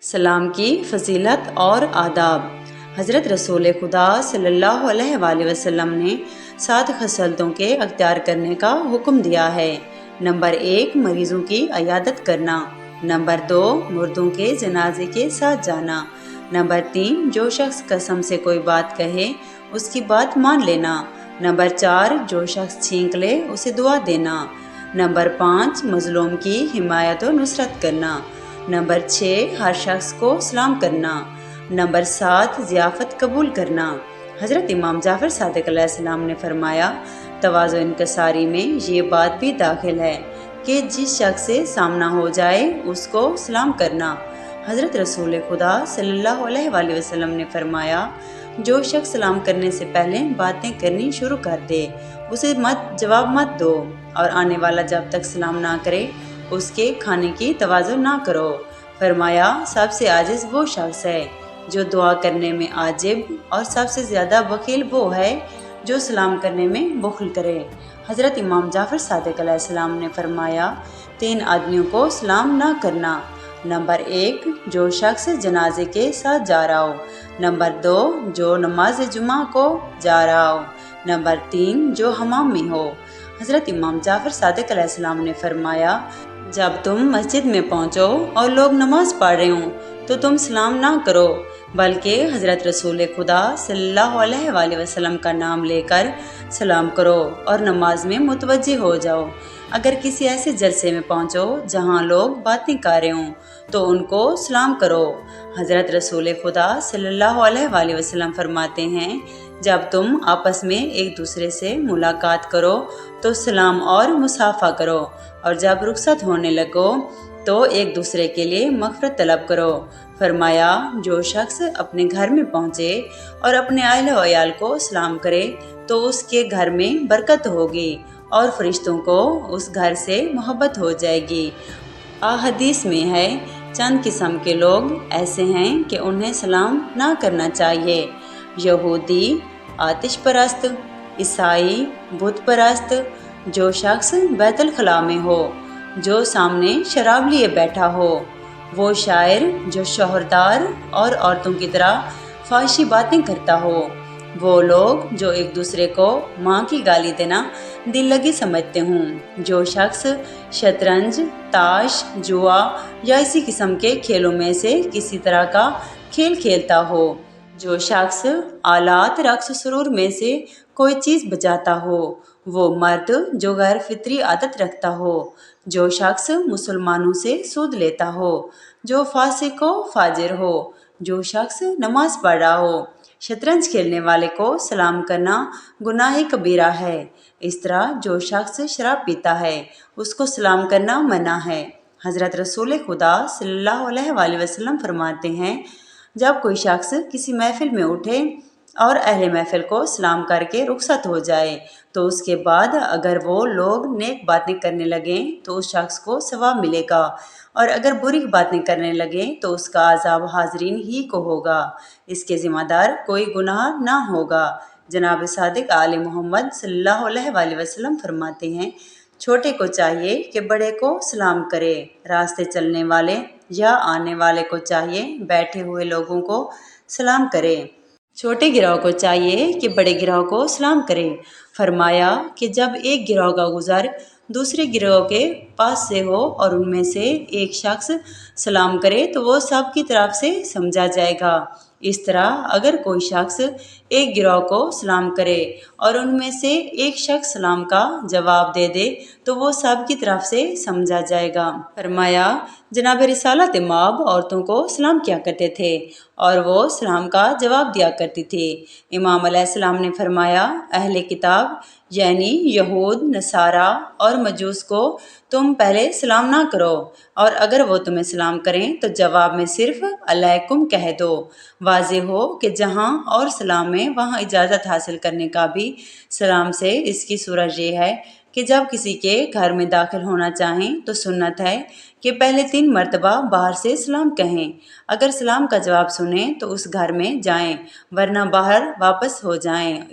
सलाम की फजीलत और आदाब। हज़रत रसूल खुदा सल्लल्लाहु अलैहि वसल्लम ने 7 खसलतों के अख्तियार करने का हुक्म दिया है। नंबर 1, मरीज़ों की इयादत करना। नंबर 2, मुर्दों के जनाजे के साथ जाना। नंबर 3, जो शख्स कसम से कोई बात कहे उसकी बात मान लेना। नंबर 4, जो शख्स छींक ले उसे दुआ देना। नंबर 5, मजलूम की हिमायत और नुसरत करना। नंबर 6, हर शख्स को सलाम करना। नंबर 7, ज़ियाफ़त कबूल करना। हज़रत इमाम जाफ़र सादिक़ अलैहिस्सलाम ने फरमाया, तवाज़ु इनकसारी में ये बात भी दाखिल है कि जिस शख्स से सामना हो जाए उसको सलाम करना। हज़रत रसूल खुदा सल्लल्लाहु अलैहि वसल्लम ने फरमाया, जो शख्स सलाम करने से पहले बातें करनी शुरू कर दे उसे जवाब मत दो, और आने वाला जब तक सलाम ना करे उसके खाने की तवाज़ु ना करो। फरमाया, सबसे आजिज़ वो शख्स है जो दुआ करने में आजिब, और सबसे ज़्यादा बखील वो है जो सलाम करने में बुख़्ल करे। हज़रत इमाम जाफ़र सादिक़ अलैहिस्सलाम ने फरमाया, 3 आदमियों को सलाम ना करना। नंबर 1, जो शख्स जनाजे के साथ जा रहा हो। नंबर 2, जो नमाज जुमा को जा रहा हो। नंबर 3, जो हमाम में हो। हज़रत इमाम जाफ़र सादिक़ अलैहिस्सलाम ने फरमाया, जब तुम मस्जिद में पहुँचो और लोग नमाज पढ़ रहे हों तो तुम सलाम ना करो, बल्कि हज़रत रसूल खुदा सल्लल्लाहु अलैहि वसल्लम का नाम लेकर सलाम करो और नमाज में मुतवज्जे हो जाओ। अगर किसी ऐसे जलसे में पहुँचो जहाँ लोग बातें कर रहे हों तो उनको सलाम करो। हज़रत रसूल खुदा सल्लल्लाहु अलैहि वसल्लम फरमाते हैं, जब तुम आपस में एक दूसरे से मुलाकात करो तो सलाम और मुसाफा करो, और जब रुखसत होने लगो तो एक दूसरे के लिए मग़फ़िरत तलब करो। फरमाया, जो शख्स अपने घर में पहुँचे और अपने अहल व अयाल को सलाम करे तो उसके घर में बरकत होगी और फरिश्तों को उस घर से मोहब्बत हो जाएगी। हदीस में है, चंद किस्म के लोग ऐसे हैं कि उन्हें सलाम ना करना चाहिए। यहूदी, आतिश परस्त, ईसाई, बुत परस्त, जो शख्स बैतुल खला में हो, जो सामने शराब लिए बैठा हो, वो शायर जो शोहरदार और औरतों की तरह फाहिशी बातें करता हो, वो लोग जो एक दूसरे को माँ की गाली देना दिल लगी समझते हों, जो शख्स शतरंज, ताश, जुआ या इसी किस्म के खेलों में से किसी तरह का खेल खेलता हो, जो शख्स आलात रक्स सुरूर में से कोई चीज़ बजाता हो, वो मर्द जो गैर फितरी आदत रखता हो, जो शख्स मुसलमानों से सूद लेता हो, जो फासिक व फाजिर हो, जो शख्स नमाज पढ़ रहा हो। शतरंज खेलने वाले को सलाम करना गुनाह कबीरा है। इस तरह जो शख्स शराब पीता है उसको सलाम करना मना है। हज़रत रसूल खुदा सल्लल्लाहु अलैहि वसल्लम फरमाते हैं, जब कोई शख्स किसी महफिल में उठे और अहले महफिल को सलाम करके रुखसत हो जाए तो उसके बाद अगर वो लोग नेक बातें करने लगें तो उस शख्स को सवाब मिलेगा, और अगर बुरी बातें करने लगें तो उसका अज़ाब हाज़रीन ही को होगा। इसके ज़िम्मेदार कोई गुनाह ना होगा। जनाब सादिक आले मोहम्मद सल्लल्लाहु अलैहि वसल्लम फरमाते हैं, छोटे को चाहिए कि बड़े को सलाम करे। रास्ते चलने वाले या आने वाले को चाहिए बैठे हुए लोगों को सलाम करे। छोटे गिरोह को चाहिए कि बड़े गिरोह को सलाम करे। फरमाया कि जब एक गिरोह का गुज़र दूसरे गिरोह के पास से हो और उनमें से एक शख्स सलाम करे तो वो सब की तरफ से समझा जाएगा। इस तरह अगर कोई शख्स एक गिरोह को सलाम करे और उनमें से एक शख्स सलाम का जवाब दे दे तो वो सब की तरफ से समझा जाएगा। फरमाया, जनाब रिसालत माब औरतों को सलाम किया करते थे और वो सलाम का जवाब दिया करती थी। इमाम अलैहिस्सलाम ने फरमाया, अहले किताब यानी यहूद, नसारा और मजूस को तुम पहले सलाम ना करो, और अगर वो तुम्हें सलाम करें तो जवाब में सिर्फ अलैकुम कह दो। वाज़ेह हो कि जहाँ और सलाम है वहाँ इजाज़त हासिल करने का भी सलाम से इसकी सूरत ये है कि जब किसी के घर में दाखिल होना चाहें तो सुन्नत है कि पहले 3 मरतबा बाहर से सलाम कहें। अगर सलाम का जवाब सुने तो उस घर में जाएं, वरना बाहर वापस हो जाएं।